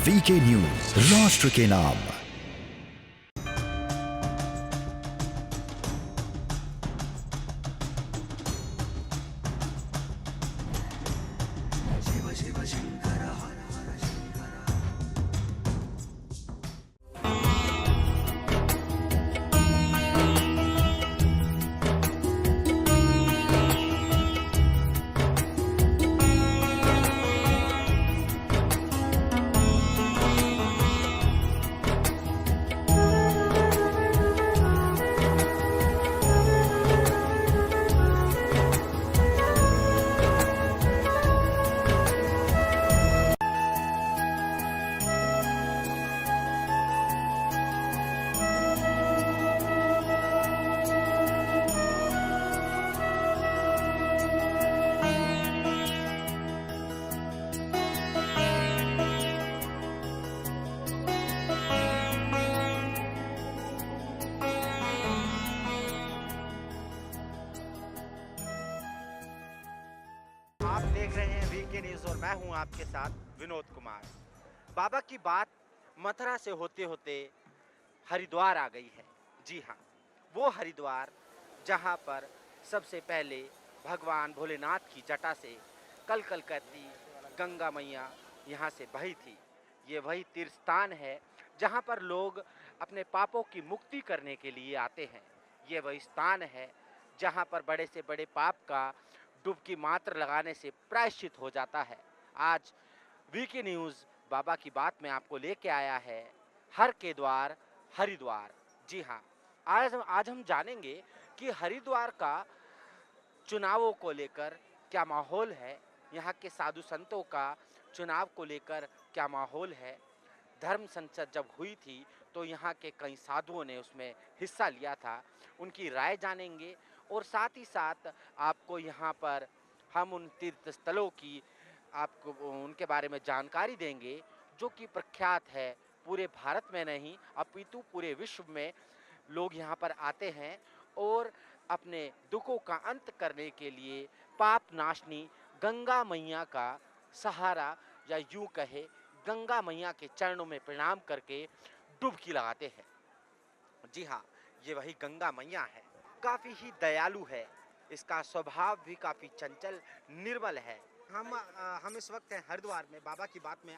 VK news, राष्ट्र के नाम। आप देख रहे हैं वीके न्यूज और मैं हूं आपके साथ विनोद कुमार। बाबा की बात मथुरा से होते होते हरिद्वार आ गई है। जी हाँ, वो हरिद्वार जहां पर सबसे पहले भगवान भोलेनाथ की जटा से कल कल करती गंगा मैया यहां से बही थी। ये वही तीर्थ स्थान है जहां पर लोग अपने पापों की मुक्ति करने के लिए आते हैं। ये वही स्थान है जहां पर बड़े से बड़े पाप का डुबकी मात्र लगाने से प्रायश्चित हो जाता है। आज वीके न्यूज़ बाबा की बात में आपको लेके आया है हर के द्वार हरिद्वार। जी हाँ, आज हम जानेंगे कि हरिद्वार का चुनावों को लेकर क्या माहौल है, यहाँ के साधु संतों का चुनाव को लेकर क्या माहौल है। धर्म संसद जब हुई थी तो यहाँ के कई साधुओं ने उसमें हिस्सा लिया था, उनकी राय जानेंगे और साथ ही साथ आपको यहाँ पर हम उन तीर्थ स्थलों की आपको उनके बारे में जानकारी देंगे जो कि प्रख्यात है। पूरे भारत में नहीं अपितु पूरे विश्व में लोग यहाँ पर आते हैं और अपने दुखों का अंत करने के लिए पाप नाशनी गंगा मैया का सहारा या यूं कहे गंगा मैया के चरणों में प्रणाम करके डुबकी लगाते हैं। जी हाँ, ये वही गंगा मैया है। काफ़ी ही दयालु है, इसका स्वभाव भी काफ़ी चंचल निर्मल है। हम इस वक्त हैं हरिद्वार में। बाबा की बात में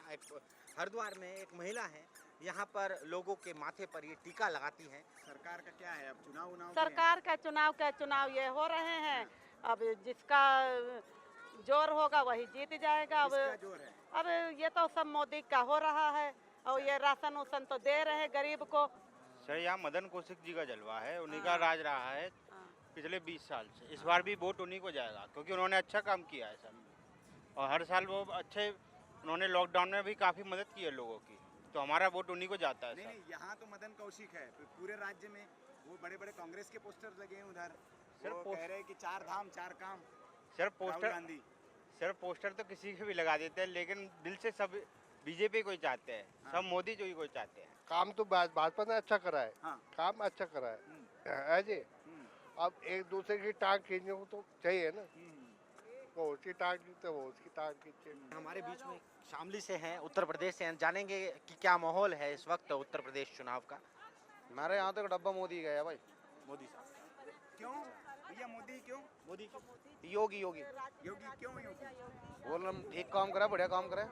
हरिद्वार में एक महिला है, यहाँ पर लोगों के माथे पर ये टीका लगाती हैं। सरकार का क्या है अब चुनाव सरकार का चुनाव ये हो रहे हैं। अब जिसका जोर होगा वही जीत जाएगा। अब जोर है? अब ये तो सब मोदी का हो रहा है और ये राशन उसन तो दे रहे हैं गरीब को। सर यहाँ मदन कौशिक जी का जलवा है, उन्हीं का राज रहा है पिछले 20 साल से। इस बार भी वोट उन्हीं को जाएगा क्योंकि उन्होंने अच्छा काम किया है सर, और हर साल वो अच्छे उन्होंने लॉकडाउन में भी काफ़ी मदद की है लोगों की, तो हमारा वोट उन्हीं को जाता है। नहीं, यहाँ तो मदन कौशिक है, पूरे राज्य में वो बड़े बड़े कांग्रेस के पोस्टर लगे हैं उधर। सर वो कह रहे हैं कि 4 धाम 4 काम। सर पोस्टर तो किसी के भी लगा देते हैं, लेकिन दिल से सब बीजेपी को ही चाहते हैं। सब मोदी जी को चाहते हैं। काम तो भाजपा ने अच्छा करा है। काम अच्छा करा है जी। अब एक दूसरे की टांग खींचने को तो चाहिए ना, वो उसकी टांग खींचते वो उसकी टांग खींचे। हमारे बीच में शामली से हैं, उत्तर प्रदेश से हैं, जानेंगे कि क्या माहौल है इस वक्त उत्तर प्रदेश चुनाव का। हमारे यहाँ तक डब्बा मोदी गया भाई। मोदी साहब क्यों भैया? मोदी क्यों? मोदी क्यों? योगी योगी क्यों? योगी बोल ठीक काम करा, बढ़िया काम करे।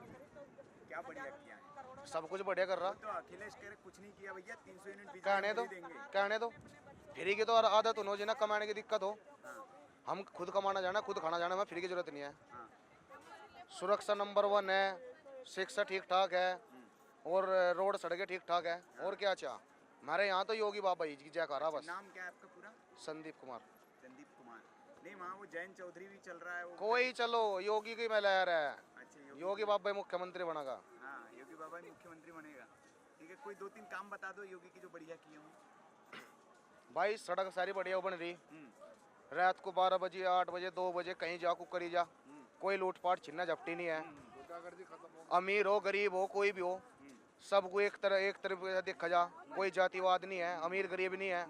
क्या बढ़िया किया है? सब कुछ बढ़िया कर रहा। तो अखिलेश कह रहे कुछ नहीं किया भैया, 300 यूनिट कहने दो फ्री की तो आदत हो जी ना, कमाने की दिक्कत हो। हम खुद कमाना जाना, खुद खाना जाना, हमें फ्री की जरूरत नहीं है। सुरक्षा नंबर 1 है, शिक्षा ठीक ठाक है और रोड सड़कें ठीक ठाक है। और क्या चाह हमारे यहाँ तो योगी बाबा जी की जयकारा बस। नाम क्या है आपका पूरा? संदीप कुमार। संदीप कुमार। नहीं, वहाँ वो जयंत चौधरी भी चल रहा है। वो कोई चलो, योगी की मैं लहर है। अच्छा, योगी बाबा मुख्यमंत्री बनेगा। हाँ, योगी बाबा मुख्यमंत्री बनेगा। ठीक है, कोई 2-3 काम बता दो योगी की जो बढ़िया किए हों। भाई सड़क सारी बढ़िया बन रही, रात को 12 बजे 8 बजे 2 बजे कहीं जा कुकरी जा, कोई लूटपाट छिन्ना झपटी नहीं है। अमीर हो गरीब हो कोई भी हो, सबको एक तरफ देखा जा, कोई जातिवाद नहीं है, अमीर गरीब नहीं है।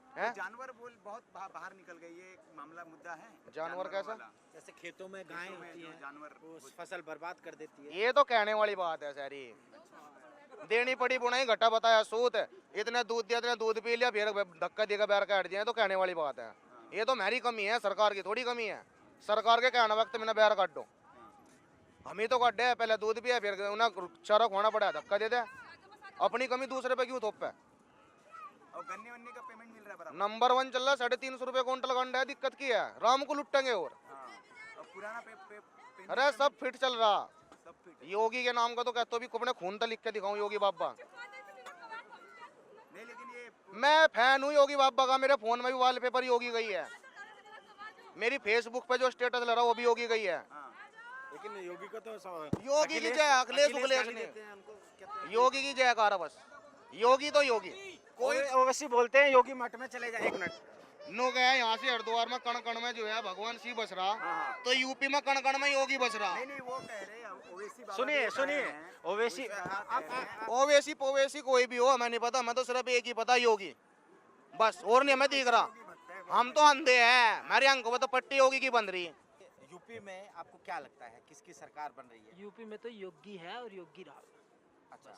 तो जानवर बहुत बाहर निकल गए, ये एक मामला मुद्दा है। जानवर कैसा? जैसे खेतों में गायें होती हैं, जानवर फसल बर्बाद कर देती है। ये तो कहने वाली बात है सारी। देनी पड़ी बुनाई घटा बताया सूत है। इतने दूध दिया, इतने दूध पी लिया, फिर धक्का देकर बैर काट दिया, तो कहने वाली बात है। ये तो मेरी कमी है, सरकार की थोड़ी कमी है। सरकार के कहने वक्त मैंने बैर काट दो, हम ही तो काटे है। पहले दूध पिया, फिर उन्हें चारा खोना पड़ा, धक्का दे दे। अपनी कमी दूसरे पे क्यों थोप है। और गन्ने वन्ने का पेमेंट मिल रहा है बराबर? नंबर 1 चल रहा है, 350 रुपए क्विंटल गंडा है। दिक्कत की है, राम को लुटेंगे। और और पुराना पेमेंट अरे सब फिट चल रहा। सब फिट है। योगी के नाम का तो कहते भी अपने खून तक लिख के दिखाऊं, योगी बाबा। नहीं लेकिन ये मैं फैन हूँ योगी बाबा का, मेरे फोन में भी वॉलपेपर योगी गई है, मेरी फेसबुक पे जो स्टेटस लगा वो भी योगी गई है। लेकिन योगी को तो योगी की जय, अखिलेश उखलेश नहीं, योगी की जयकार बस। योगी तो योगी। कोई ओवैसी बोलते हैं योगी मठ में चले जाए। एक मिनट, नो गया यहाँ से हरिद्वार में कण कण में जो है भगवान शिव बस रहा, तो यूपी में कण कण में योगी बस रहा। नहीं नहीं वो कह रहे हैं ओवैसी बाबा सुनिए भी सुनिए, बताए हैं। ओवैसी ओवैसी पोवैसी कोई भी हो हमें नहीं पता, मैं तो सिर्फ एक ही पता, योगी बस, और नहीं हमें दिख रहा। हम तो अंधे हैं, मेरे आंखों में तो पट्टी योगी की बन रही है। यूपी में आपको क्या लगता है किसकी सरकार बन रही है? यूपी में तो योगी है और योगी राहुल। अच्छा,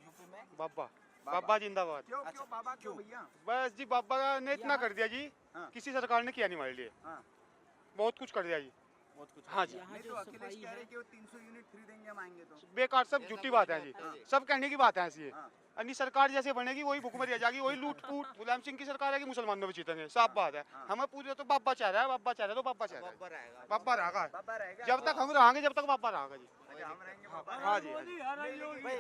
यूपी में बाबा बाबा जिंदाबाद। क्यों क्यों बाबा क्यों भैया? बस जी बाबा ने इतना कर दिया जी, हाँ। किसी सरकार ने किया नहीं हमारे लिए। हाँ। बहुत कुछ कर दिया जी। बहुत कुछ। हाँ जी, यहाँ नहीं तो जो अखिलेश सफाई कह रहे है, कि वो 300 यूनिट फ्री देंगे हम आएंगे तो। बेकार सब झूठी बात है जी, सब कहने की बात है ऐसी। हाँ। अन्य सरकार जैसे बनेगी वही भुखमरी आ जाएगी, वही लूट फूट। मुलायम सिंह की सरकार है कि मुसलमानों में जीतेंगे, साफ बात है। हमें पूरे तो बाबा चाह रहा है, बाबा चाह रहा है तो बाबा चाह रहा है, बाबा रहेगा। बाबा रहेगा। बाबा रहेगा जब तक हम रहेंगे जब तक बाबा रहेगा जी। अच्छा, हम रहेंगे बाबा हाँ जी, भाई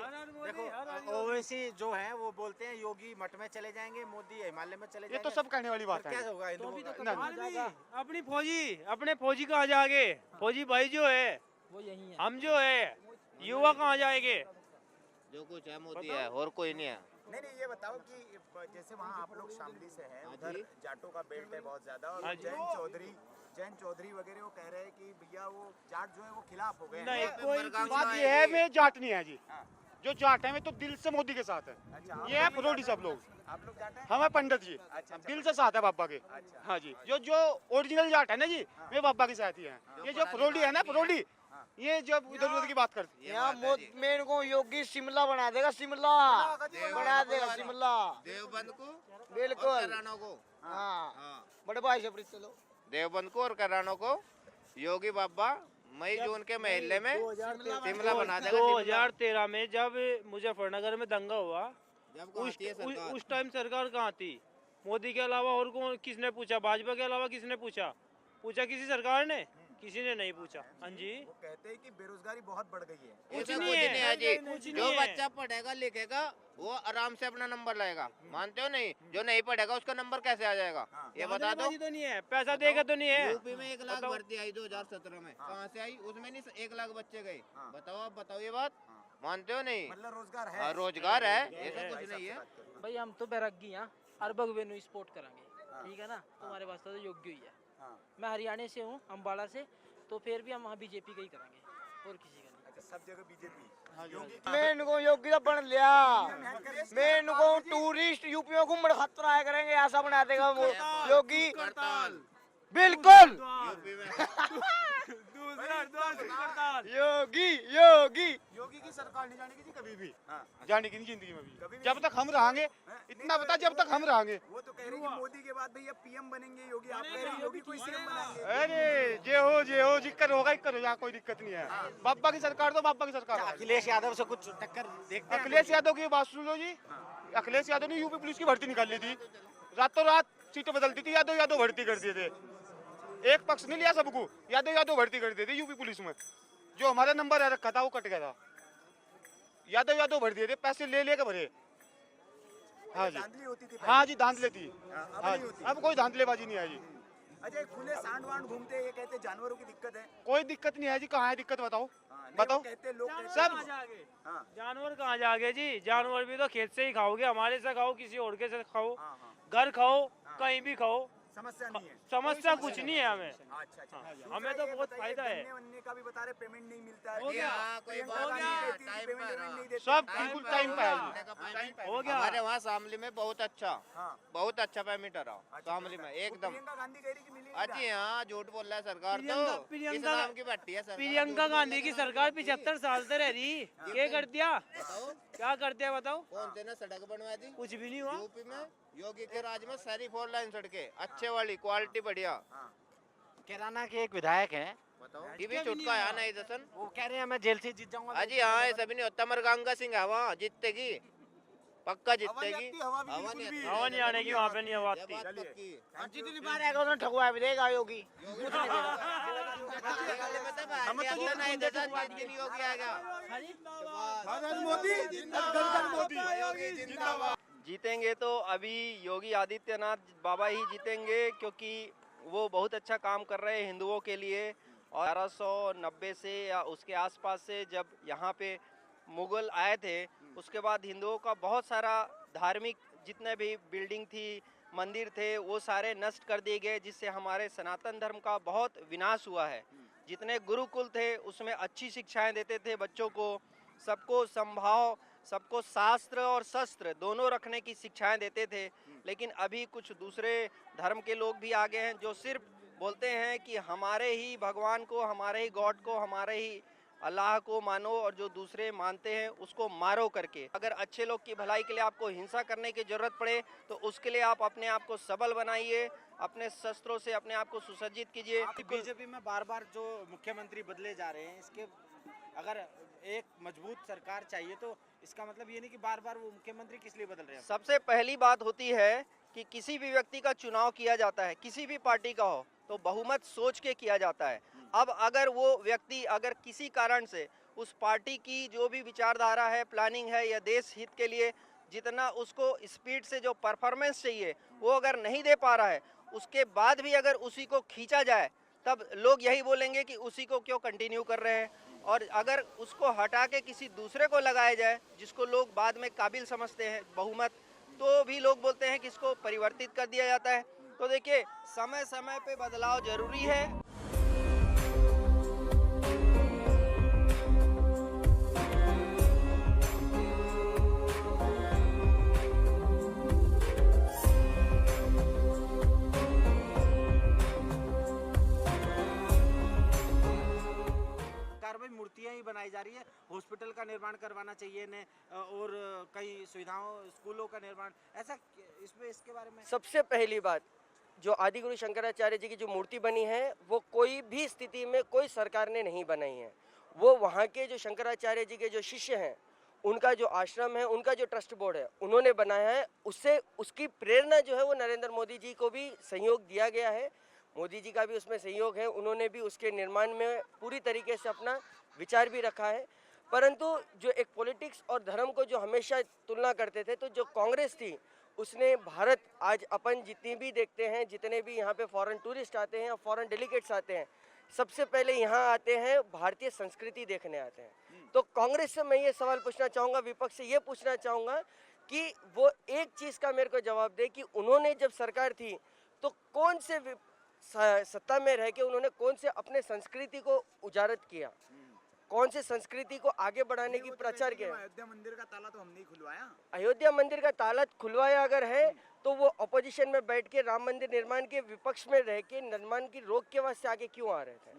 देखो, ओवैसी जो है वो बोलते हैं योगी मठ में चले जाएंगे, मोदी हिमालय में चले ये जाएंगे। तो सब कहने वाली बात फिर है। क्या होगा हिंदुओं का? ना, अपनी अपने फौजी कहाँ जाएंगे? फौजी भाई जो है, वो यही है। हम जो है युवा कहाँ जाएंगे? जो कुछ है मोदी है और कोई नहीं है। नहीं नहीं ये बताओ कि जैसे वहाँ आप लोग शामली से हैं, उधर जाटों का बेल्ट है बहुत ज्यादा, और हाँ जी। जैन चौधरी वगैरह वो कह रहे हैं कि भैया वो जाट जो है वो खिलाफ हो गए हैं। नहीं कोई बात ये है मैं जाट नहीं है जी, हाँ। जो जाट है मैं तो दिल से मोदी के साथ है। अच्छा, आप ये है लोग फरोडी जाट सब लोग, आप लोग जाट हैं? हमें पंडित जी अच्छा, दिल से साथ है बाबा के। अच्छा। हाँ जी, जो जो ओरिजिनल जाट है ना जी, वे बाबा के साथ ही है। ये जो फरोडी है ना फरोडी, ये जब इधर उधर की बात करती है। यहाँ मेन को योगी शिमला बना देगा, शिमला बना देगा, शिमला देवबंद को बिल्कुल। और करानो को। हाँ हाँ, बड़े भाई से प्लीज चलो। देवबंद को और करानो को योगी बाबा मई जून के महीने में शिमला बना देगा। 2013 में जब मुजफ्फरनगर में दंगा हुआ, जब कहाँ थी ये सरकार? उस टाइम सरकार कहाँ थी? मोदी के अलावा और कौन, किसने पूछा? भाजपा के अलावा किसने पूछा? किसी सरकार ने? किसी ने नहीं पूछा। हाँ जी, वो कहते हैं कि बेरोजगारी बहुत बढ़ गई है। कुछ ऐसा नहीं है जी। कुछ जो नहीं है। बच्चा पढ़ेगा लिखेगा वो आराम से अपना नंबर लाएगा, मानते हो नहीं? जो नहीं पढ़ेगा उसका नंबर कैसे आ जाएगा? ये बता दो। धांधलीबाजी तो नहीं है, पैसा देगा तो नहीं है। यूपी में 1 लाख बताओ। भर्ती आई 2017 में, कहाँ से आई? उसमें नहीं 1 लाख बच्चे गए। बताओ, आप बताओ ये बात, मानते हो नहीं? मतलब रोजगार है। हाँ, रोजगार है, ऐसा कुछ नहीं है। भाई हम तो बैरागी हैं, अरबक वेन्यू स्पोर्ट कराएंगे, ठीक है ना? तुम्हारे वास्ते तो योग्य ही है। हाँ। मैं हरियाणा से हूँ, अम्बाड़ा से, तो फिर भी हम वहाँ बीजेपी का ही कराएंगे और किसी का नहीं। अच्छा, सब जगह बीजेपी। मेन को योगी का बन लिया, मेन को टूरिस्ट यूपी में घूमने खातर आया करेंगे, ऐसा बना देगा वो योगी। बिल्कुल यूपी में योगी योगी योगी की सरकार नहीं जानेगी जी कभी भी, हाँ। जाने की नहीं जिंदगी में कभी भी। भी जब तक हम रहेंगे, इतना बता, जब तक हम रहेंगे। वो तो कह रहे हैं कि मोदी के बाद भैया पीएम बनेंगे योगी, आप कह रहे हैं योगी को सीएम बनाएंगे। अरे जे हो जिक्कर होगा ही करो, यहाँ कोई दिक्कत नहीं है। बाबा की सरकार तो बाबा की सरकार है। अखिलेश यादव से कुछ टक्कर देखते हैं? अखिलेश यादव की बात सुन लो जी, अखिलेश यादव ने यूपी पुलिस की भर्ती निकाल ली थी, रातों रात सीटें बदलती थी, यादव भर्ती कर दिए थे। एक पक्ष नहीं लिया सबको, यादव भर्ती कर दिए थे यूपी पुलिस में। जो हमारा नंबर है रखा था वो कट गया था, यादव भर दिए थे, पैसे ले के भरे। हाँ जी, धांधली होती थी हाँ जी, धांधले थी। अब हाँ नहीं जी, होती। अब कोई धांधलेबाजी नहीं है जी, अच्छा, खुले सांड वांड घूमते हैं, ये कहते हैं जानवरों की दिक्कत है। कोई दिक्कत नहीं है जी। कहाँ है दिक्कत बताओ, हाँ, नहीं, बताओ। वो कहते हैं लोग कहते हैं- सब हाँ, जानवर कहाँ जाओगे जी? जानवर भी तो खेत से ही खाओगे, हमारे से खाओ, किसी और के से खाओ, हाँ, हाँ, घर खाओ, कहीं भी खाओ, समस्या नहीं है। समस्या कुछ नहीं है हमें। अच्छा अच्छा, दूसरा हमें तो ये बहुत बताइए, फायदा है। गन्ने वन्ने का भी बता रहे पेमेंट नहीं मिलता है। हो गया, हाँ, कोई प्रियंका बात गांधी नहीं है, कहती है कि टाइम पेमेंट पर, वेमेंट नहीं देते। सब बिल्कुल टाइम पे है जी। का हो गया। हमारे वहाँ शामली में बहुत अच्छा हाँ। बहुत अच्छा पैरामीटर रहा अच्छा, शामली में वो एकदम। प्रियंका गांधी कह रही कि मिली नहीं अच्छी हाँ, झूठ बोल रहा है सरकार तो। किस नाम की बैठी है सरकार? प्रियंका झूठ गांधी बोलने की के नाम सरकार बैठी। 75 साल से रह रही, क्या कर दिया? बताओ क्या कर दिया बताओ? कौन से ने सड़क बनवाई थी? कुछ भी नहीं हुआ। यूपी में योगी के राज में सारी 4 लाइन सड़कें अच्छे वाली, क्वालिटी बढ़िया। कैराना के एक विधायक हैं, बताओ ये भी छुटका है नहीं दसन। वो कह रहे हैं मैं जेल से जीत जाऊंगा। अजी हाँ, ऐसा भी नहीं होता। मरगंगा सिंह है वहाँ, जीतेगी पक्का जीतेगी। हवा भी हवा बिल्कुल नहीं भी। आती। हवा नहीं आने की, वहाँ पे नहीं हवा ये आती। बात पक्की है। जितनी बार आएगा उन्होंने ठगुआ भी देगा योगी। हम तो नहीं देता योगी आएगा। जीतेंगे तो अभी योगी आदित्यनाथ बाबा ही जीतेंगे, क्योंकि वो बहुत अच्छा काम कर रहे हैं हिंदुओं के लिए। और 1890 से या उसके आसपास से जब यहाँ पे मुगल आए थे, उसके बाद हिंदुओं का बहुत सारा धार्मिक जितने भी बिल्डिंग थी, मंदिर थे, वो सारे नष्ट कर दिए गए, जिससे हमारे सनातन धर्म का बहुत विनाश हुआ है। जितने गुरुकुल थे उसमें अच्छी शिक्षाएं देते थे बच्चों को, सबको संभाव, सबको शास्त्र और शस्त्र दोनों रखने की शिक्षाएं देते थे। लेकिन अभी कुछ दूसरे धर्म के लोग भी आ गए हैं जो सिर्फ बोलते हैं कि हमारे ही भगवान को, हमारे ही गॉड को, हमारे ही अल्लाह को मानो, और जो दूसरे मानते हैं उसको मारो करके। अगर अच्छे लोग की भलाई के लिए आपको हिंसा करने की जरूरत पड़े तो उसके लिए आप अपने आप को सबल बनाइए, अपने शस्त्रों से अपने आप को सुसज्जित कीजिए। बीजेपी में बार बार जो मुख्यमंत्री बदले जा रहे हैं, इसके अगर एक मजबूत सरकार चाहिए तो इसका मतलब ये नहीं कि बार बार वो मुख्यमंत्री किस लिए बदल रहे हैं। सबसे पहली बात होती है कि किसी भी व्यक्ति का चुनाव किया जाता है, किसी भी पार्टी का हो, तो बहुमत सोच के किया जाता है। अब अगर वो व्यक्ति अगर किसी कारण से उस पार्टी की जो भी विचारधारा है, प्लानिंग है, या देश हित के लिए जितना उसको स्पीड से जो परफॉर्मेंस चाहिए वो अगर नहीं दे पा रहा है, उसके बाद भी अगर उसी को खींचा जाए, तब लोग यही बोलेंगे कि उसी को क्यों कंटिन्यू कर रहे हैं। और अगर उसको हटा के किसी दूसरे को लगाया जाए जिसको लोग बाद में काबिल समझते हैं बहुमत, तो भी लोग बोलते हैं कि इसको परिवर्तित कर दिया जाता है। तो देखिए, समय समय पे बदलाव जरूरी है। कार्बन मूर्तियां ही बनाई जा रही है, हॉस्पिटल का निर्माण करवाना चाहिए ने, और कई सुविधाओं, स्कूलों का निर्माण, ऐसा इसमें इसके बारे में। सबसे पहली बात, जो आदिगुरु शंकराचार्य जी की जो मूर्ति बनी है वो कोई भी स्थिति में कोई सरकार ने नहीं बनाई है। वो वहाँ के जो शंकराचार्य जी के जो शिष्य हैं, उनका जो आश्रम है, उनका जो ट्रस्ट बोर्ड है, उन्होंने बनाया है। उससे उसकी प्रेरणा जो है वो नरेंद्र मोदी जी को भी सहयोग दिया गया है। मोदी जी का भी उसमें सहयोग है, उन्होंने भी उसके निर्माण में पूरी तरीके से अपना विचार भी रखा है। परंतु जो एक पॉलिटिक्स और धर्म को जो हमेशा तुलना करते थे, तो जो कांग्रेस थी उसने भारत, आज अपन जितनी भी देखते हैं, जितने भी यहाँ पे फॉरेन टूरिस्ट आते हैं, फॉरेन डेलीगेट्स आते हैं, सबसे पहले यहाँ आते हैं भारतीय संस्कृति देखने आते हैं। तो कांग्रेस से मैं ये सवाल पूछना चाहूँगा, विपक्ष से ये पूछना चाहूँगा कि वो एक चीज़ का मेरे को जवाब दे कि उन्होंने जब सरकार थी तो कौन से सत्ता में रह के उन्होंने कौन से अपने संस्कृति को उजागर किया, कौन से संस्कृति को आगे बढ़ाने की प्रचार किया। अयोध्या मंदिर का ताला तो हमने ही खुलवाया। अयोध्या मंदिर का ताला खुलवाया अगर है तो वो अपोजिशन में बैठ के राम मंदिर निर्माण के विपक्ष में रह के निर्माण की रोक के वास्ते आगे क्यों आ रहे थे?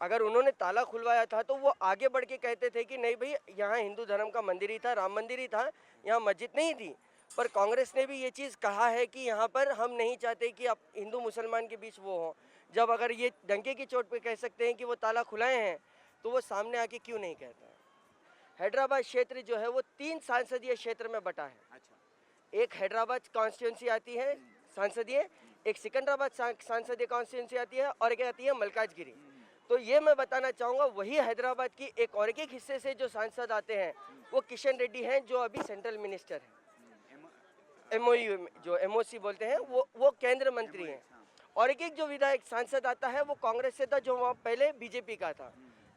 अगर उन्होंने ताला खुलवाया था तो वो आगे बढ़ के कहते थे कि नहीं भाई, यहाँ हिंदू धर्म का मंदिर ही था, राम मंदिर ही था, यहाँ मस्जिद नहीं थी। पर कांग्रेस ने भी ये चीज़ कहा है कि यहाँ पर हम नहीं चाहते कि अब हिंदू मुसलमान के बीच वो हो। जब अगर ये डंके की चोट पे कह सकते हैं कि वो ताला खुलाए हैं, तो वो सामने आके क्यों नहीं कहता है? हैदराबाद क्षेत्र जो है वो 3 संसदीय क्षेत्र में बटा है। अच्छा। एक हैदराबाद कॉन्स्टिट्यूंसी आती है संसदीय, एक सिकंदराबाद संसदीय कॉन्स्टिट्यूंसी आती है, और एक आती है मलकाजगिरी। तो ये मैं बताना चाहूँगा, वही हैदराबाद की एक और एक हिस्से से जो सांसद आते हैं वो किशन रेड्डी हैं, जो अभी सेंट्रल मिनिस्टर हैं। MOU जो MOC बोलते हैं, वो केंद्र मंत्री हैं। और एक जो विधायक सांसद आता है वो कांग्रेस से था, जो वहाँ पहले बीजेपी का था।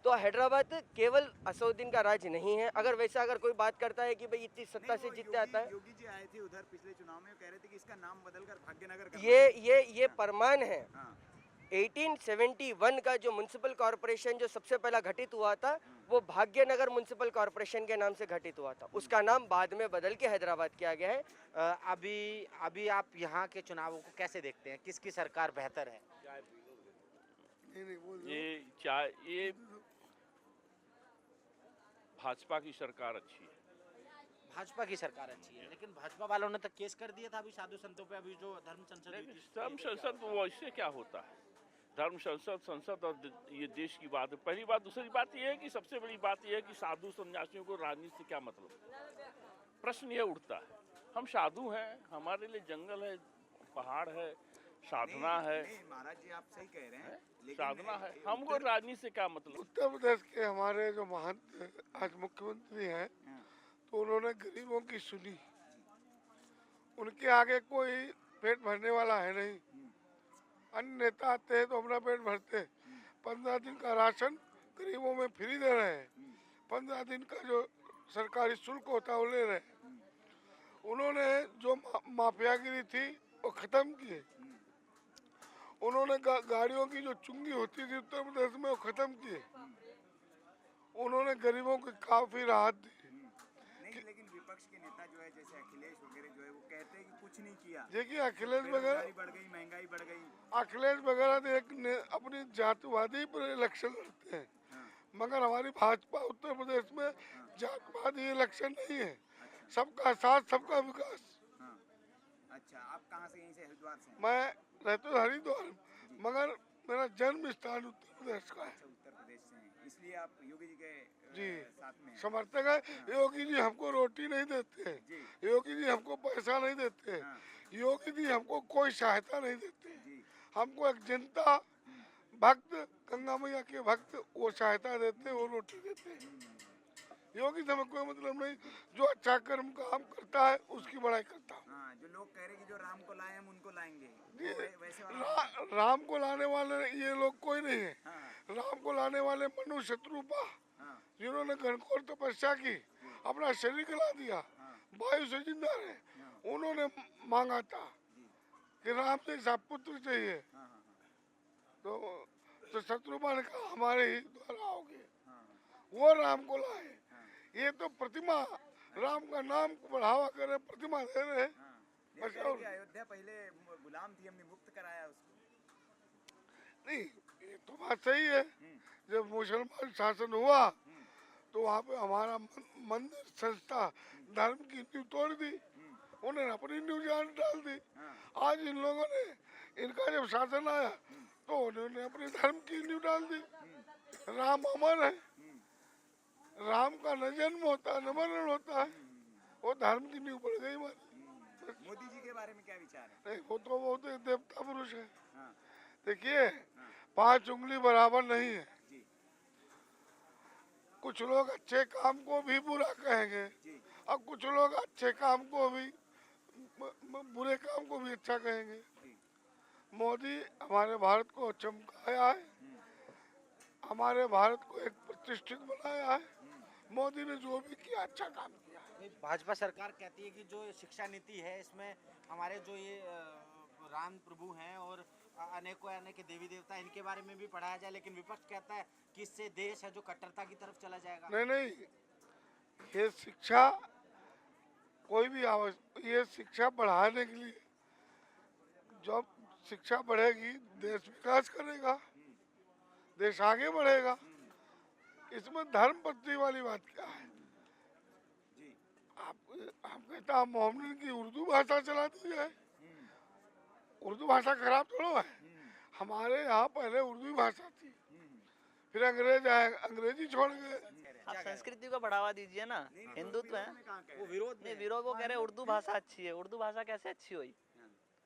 तो हैदराबाद केवल असदुद्दीन का राज नहीं है। अगर वैसा अगर कोई बात करता है कि भाई इतनी सत्ता से जीतते आता है, योगी जी आए थे उधर पिछले चुनाव में, कह रहे थे कि इसका नाम बदलकर भाग्यनगर करना। ये प्रमाण है। 1871 का जो म्युनिसिपल कॉरपोरेशन जो सबसे पहला घटित हुआ था वो भाग्यनगर म्युनिसिपल कॉरपोरेशन के नाम से घटित हुआ था। उसका नाम बाद में बदल के हैदराबाद किया गया है। अभी आप यहाँ के चुनावों को कैसे देखते हैं, किसकी सरकार बेहतर है? ये भाजपा की सरकार अच्छी है। भाजपा की सरकार अच्छी है, लेकिन भाजपा वालों ने तो केस कर दिया था अभी साधु संतों पे, अभी जो धर्म संसद हुई थी। धर्म संसद वो इससे क्या होता है? धर्म संसद और ये देश की बात है, पहली बात। दूसरी बात ये है कि सबसे बड़ी बात ये है कि साधु सन्यासियों को राजनीति से क्या मतलब? प्रश्न ये उठता है, हम साधु हैं, हमारे लिए जंगल है, पहाड़ है, साधना है। महाराज जी आप सही कह रहे हैं, साधना है, हमको राजनीति से क्या मतलब? उत्तर प्रदेश के हमारे जो महंत आज मुख्यमंत्री हैं, तो उन्होंने गरीबों की सुनी। उनके आगे कोई पेट भरने वाला है नहीं। अन्य नेता आते हैं तो अपना पेट भरते। 15 दिन का राशन गरीबों में फ्री दे रहे हैं। 15 दिन का जो सरकारी शुल्क होता है वो ले रहे हैं। उन्होंने जो माफियागिरी थी वो खत्म की। उन्होंने गाड़ियों की जो चुंगी होती थी उत्तर प्रदेश में वो खत्म की। उन्होंने गरीबों को काफी राहत दी। लेकिन विपक्ष के नेता जो है जैसे अखिलेश वगैरह जो है वो कहते हैं कि कुछ नहीं किया। देखिए अखिलेश वगैरह बढ़ गई, महंगाई बढ़ गई। अखिलेश वगैरह तो अपनी जातिवादी पर इलेक्शन लड़ते हैं, मगर हमारी भाजपा उत्तर प्रदेश में जातिवादी इलेक्शन नहीं है। सबका साथ, सबका विकास। अच्छा, आप कहाँ से? यहीं से, हरिद्वार से? मैं रहता हूँ हरिद्वार, मगर मेरा जन्म स्थान उत्तर प्रदेश का है। उत्तर प्रदेश से हैं, इसलिए आप योगी जी के साथ में समर्थक है। योगी जी हमको रोटी नहीं देते, योगी जी हमको पैसा नहीं देते, योगी जी हमको कोई सहायता नहीं देते। हमको एक जनता भक्त, गंगा मैया के भक्त, वो सहायता देते, वो रोटी देते। योगी से हमें कोई मतलब नहीं। जो अच्छा कर्म काम करता है उसकी बड़ाई करता हूँ। जो लोग कह रहे हैं कि जो राम को लाए हम उनको लाएंगे, राम को लाने वाले ये लोग कोई नहीं है। राम को लाने वाले मनु शत्रुपा, जिन्होंने घनघोर तपस्या की, अपना शरीर गला दिया, वायु से जिंदा रहे, उन्होंने मांगा था कि राम जैसा पुत्र चाहिए। तो शत्रुपा ने कहा हमारे ही द्वारा आओगे, वो राम को लाए। ये तो प्रतिमा, राम का नाम को बढ़ावा कर रहे, प्रतिमा दे रहे। अयोध्या पहले गुलाम थी, हमने मुक्त कराया उसको। नहीं, ये तो बात सही है। जब मुसलमान शासन हुआ तो वहाँ पे हमारा मंदिर संस्था धर्म की नींव तोड़ दी, उन्होंने अपनी नींव जान डाल दी। आज इन लोगों ने, इनका जब शासन आया तो उन्होंने अपने धर्म की नींव डाल दी। राम अमर है, राम का न जन्म होता है न मरण होता है, वो धर्म की नींव पड़ गई हमारी। मोदी जी के बारे में क्या विचार है? नहीं, वो तो देवता पुरुष है। देखिए, 5 उंगली बराबर नहीं है। कुछ लोग अच्छे काम को भी बुरा कहेंगे और कुछ लोग अच्छे काम को भी, बुरे काम को भी अच्छा कहेंगे। मोदी हमारे भारत को चमकाया है, हमारे भारत को एक प्रतिष्ठित बनाया है। मोदी ने जो भी किया अच्छा काम किया। भाजपा सरकार कहती है कि जो शिक्षा नीति है इसमें हमारे जो ये राम प्रभु हैं और अनेक देवी देवता, इनके बारे में भी पढ़ाया जाए, लेकिन विपक्ष कहता है कि इससे देश है जो कट्टरता की तरफ चला जाएगा। नहीं, ये शिक्षा कोई भी ये शिक्षा बढ़ाने के लिए, जब शिक्षा बढ़ेगी देश विकास करेगा, देश आगे बढ़ेगा। इसमें धर्म पत्नी वाली बात क्या है? आप कहता मोहम्मद की उर्दू भाषा चला दी जाए। उर्दू भाषा खराब थोड़ा है। हमारे यहाँ पहले उर्दू भाषा थी, फिर अंग्रेज आए, अंग्रेजी छोड़ गए। आप संस्कृति को बढ़ावा दीजिए ना, हिंदुत्व है। वो विरोध नहीं, विरोध वो कह रहे उर्दू भाषा अच्छी है। उर्दू भाषा कैसे अच्छी हुई?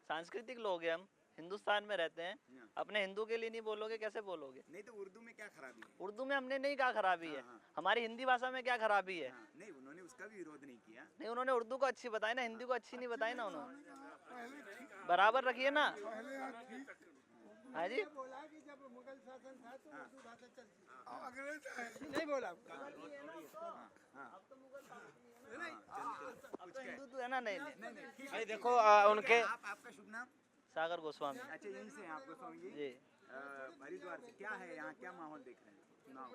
सांस्कृतिक लोग हैं हम, हिंदुस्तान में रहते हैं, अपने हिंदू के लिए नहीं बोलोगे कैसे बोलोगे? नहीं तो उर्दू में क्या खराबी है? उर्दू में हमने नहीं कहा खराबी है, हमारी हिंदी भाषा में क्या खराबी है? नहीं, उन्होंने उसका भी विरोध नहीं किया। नहीं, उन्होंने उर्दू को अच्छी बताई ना, हिंदी को अच्छी नहीं बताई ना। उन्होंने बराबर रखिए ना। हाँ जी, जब मुगल शासन था तो उर्दू भाषा चलती नहीं बोला। अब तो हिंदू है ना। नहीं देखो उनके, आपका शुभ नाम? सागर गोस्वामी। अच्छा, यहीं से हैं आप गोस्वामी जी? जी। हरिद्वार से क्या है यहाँ, क्या माहौल देख रहे हैं चुनाव?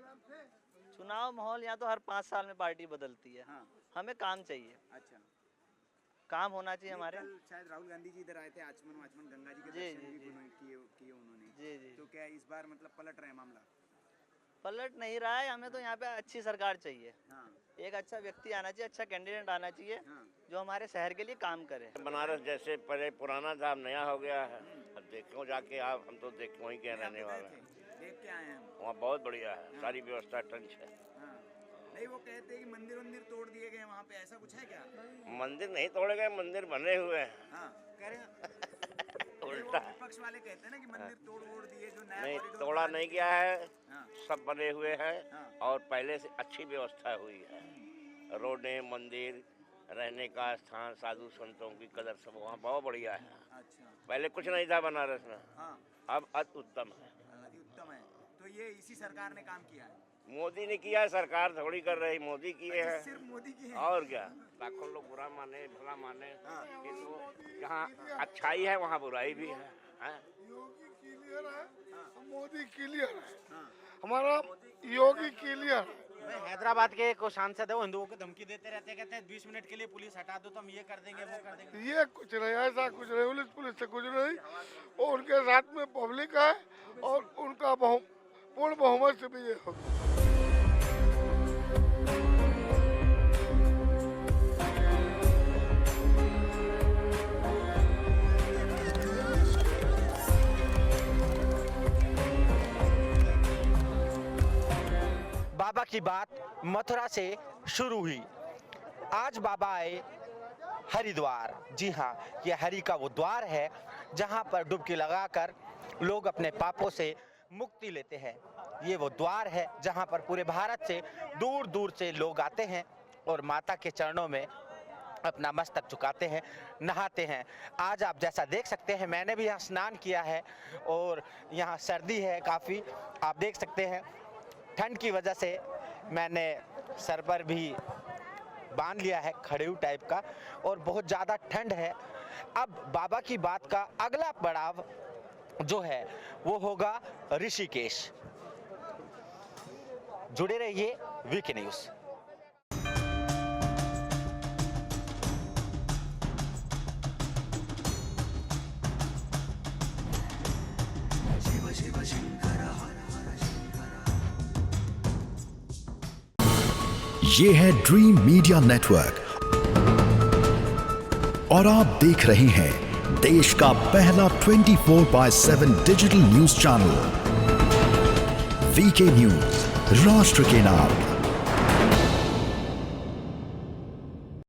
चुनाव माहौल यहाँ तो हर 5 साल में पार्टी बदलती है। हाँ। हमें काम चाहिए। अच्छा, काम होना चाहिए हमारे। कल शायद राहुल गांधी जी इधर आए थे, आचमन गंगा जी के जी, दर्शन जी, भी जी। किए उन्होंने। जी जी। तो क्या इस बार मतलब पलट रहे हैं मामला? पलट नहीं रहा है, हमें तो यहाँ पे अच्छी सरकार चाहिए। हाँ। एक अच्छा व्यक्ति आना चाहिए, अच्छा कैंडिडेट आना चाहिए जो हमारे शहर के लिए काम करे। बनारस जैसे पहले पुराना था, अब नया हो गया है। अब देखो जाके आप, हम तो देख वहीं के रहने वाले हैं। देख के आए हैं हम। वहाँ बहुत बढ़िया है, सारी व्यवस्था टंच है। हाँ। नहीं, वो कहते हैं कि मंदिर तोड़ दिए गए वहाँ पे, ऐसा कुछ है क्या? मंदिर नहीं तोड़े गए, मंदिर बने हुए हैं। हाँ, कह रहे हैं उल्टा विपक्ष वाले कहते हैं ना कि मंदिर तोड़ दिए, जो नया नहीं कॉरिडोर तोड़ा नहीं गया है, हाँ। सब बने हुए हैं। हाँ। और पहले से अच्छी व्यवस्था हुई है। रोडें, मंदिर, रहने का स्थान, साधु संतों की कदर, सब वहाँ बहुत बढ़िया है। अच्छा। पहले कुछ नहीं था बनारस में। हाँ। अब अति उत्तम है। अति उत्तम है। तो ये इसी सरकार ने काम किया है? मोदी ने किया है, सरकार थोड़ी कर रही, मोदी किए हैं। सिर्फ मोदी की है? और क्या, लाखों लोग बुरा माने भला माने। ये तो जहाँ अच्छाई है वहाँ बुराई भी है। योगी क्लियर है, मोदी क्लियर है, हमारा योगी क्लियर है। हैदराबाद के एक सांसद है, वो हिंदुओं को धमकी देते रहते हैं, कहते हैं 20 मिनट के लिए पुलिस हटा दो तो हम ये कर देंगे, वो कर देंगे। ये कुछ नहीं, ऐसा कुछ नहीं, पुलिस से कुछ नहीं। और उनके साथ में पब्लिक है और उनका पूर्ण बहुमत से भी ये होगा। बाबा की बात मथुरा से शुरू हुई। आज बाबा आए हरिद्वार। जी हाँ, ये हरि का वो द्वार है जहाँ पर डुबकी लगाकर लोग अपने पापों से मुक्ति लेते हैं। ये वो द्वार है जहाँ पर पूरे भारत से दूर दूर से लोग आते हैं और माता के चरणों में अपना मस्तक झुकाते हैं, नहाते हैं। आज आप जैसा देख सकते हैं, मैंने भी यहाँ स्नान किया है और यहाँ सर्दी है काफ़ी, आप देख सकते हैं। ठंड की वजह से मैंने सर पर भी बांध लिया है खड़ेऊ टाइप का, और बहुत ज़्यादा ठंड है। अब बाबा की बात का अगला पड़ाव जो है वो होगा ऋषिकेश। जुड़े रहिए वीके न्यूज़। ये है ड्रीम मीडिया नेटवर्क और आप देख रहे हैं देश का पहला 24/7 digital news channel VK news, राष्ट्र के नाम।